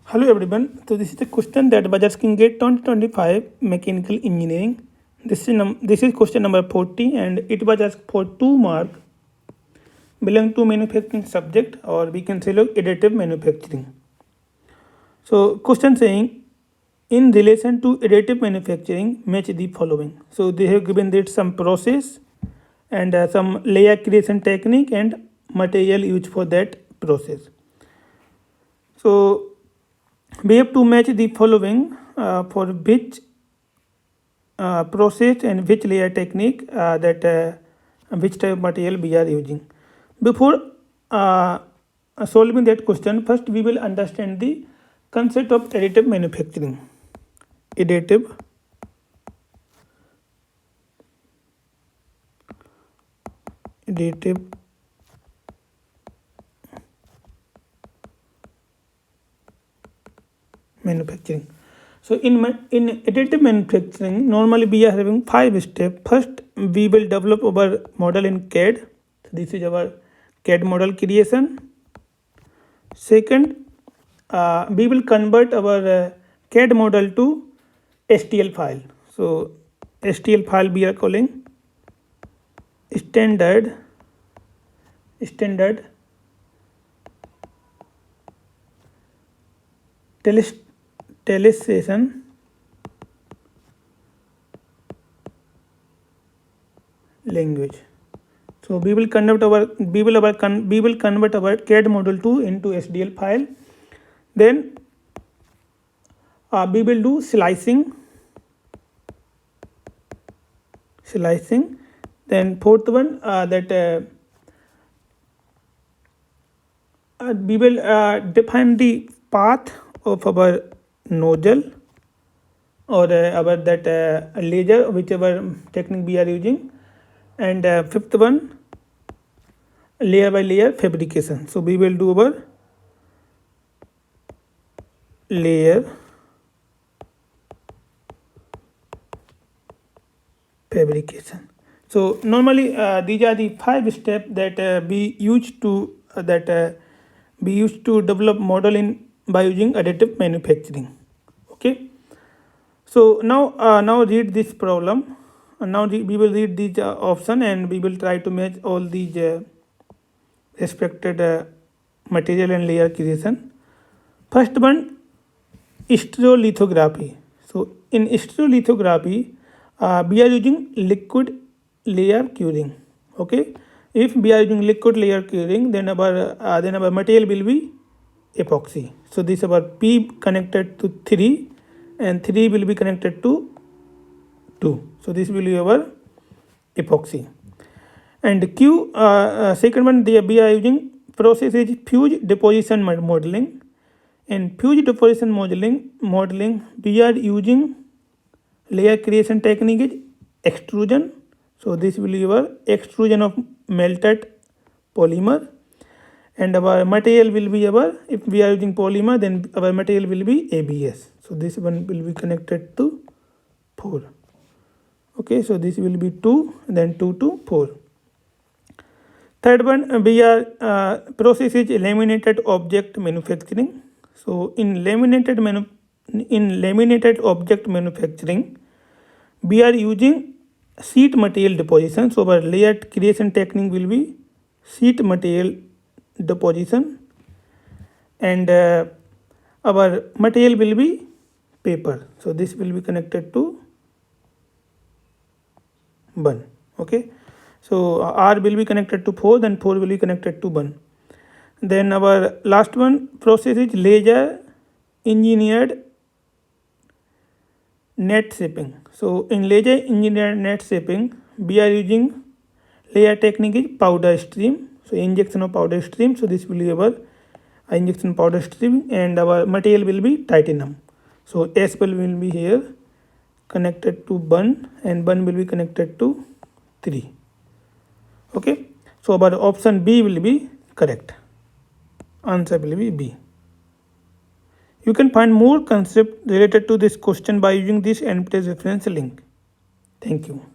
Hello everyone. So this is the question that Bajaj King Gate 2025 Mechanical Engineering. This is question number 40 and it was asked for 2 mark belong to manufacturing subject, or we can say look additive manufacturing. So question saying in relation to additive manufacturing match the following. So they have given that some process and some layer creation technique and material used for that process. So we have to match the following for which process and which layer technique which type of material we are using. Before solving that question, first we will understand the concept of additive manufacturing. Additive manufacturing. So in additive manufacturing, normally we are having 5 steps. First, we will develop our model in CAD. So this is our CAD model creation. Second, we will convert our CAD model to STL file. So STL file we are calling standard television language. So we will convert our CAD model 2 into STL file. Then we will do slicing. Then fourth one we will define the path of our nozzle or our laser, whichever technique we are using. And fifth one, layer by layer fabrication. So we will do our layer fabrication. So normally these are the 5 steps that we used to develop model in by using additive manufacturing. Okay. So now read this problem. Now we will read these option and we will try to match all these respected material and layer creation. First one, stereolithography. So in stereolithography, we are using liquid layer curing. Okay, if we are using liquid layer curing, then our material will be epoxy. So this our P connected to 3 and 3 will be connected to 2. So this will be our epoxy. And Q second one we are using process is fuse deposition modeling. In fuse deposition modeling we are using layer creation technique is extrusion. So this will be our extrusion of melted polymer, and our material will be if we are using polymer, then our material will be ABS. So this one will be connected to 4. Okay, so this will be 2, then 2 to 4. Third one, we are process is laminated object manufacturing. So in laminated object manufacturing, we are using sheet material deposition. So our layer creation technique will be sheet material deposition, and our material will be paper. So this will be connected to 1. Okay, so R will be connected to 4, then 4 will be connected to 1. Then our last one process is laser engineered net shaping. So in laser engineered net shaping, we are using layer technique is powder stream. So injection of powder stream. So this will be our injection powder stream, and our material will be titanium. So S will be here connected to 1 and 1 will be connected to 3. Okay, so our option B will be correct. Answer will be B. You can find more concept related to this question by using this NPTEL reference link. Thank you.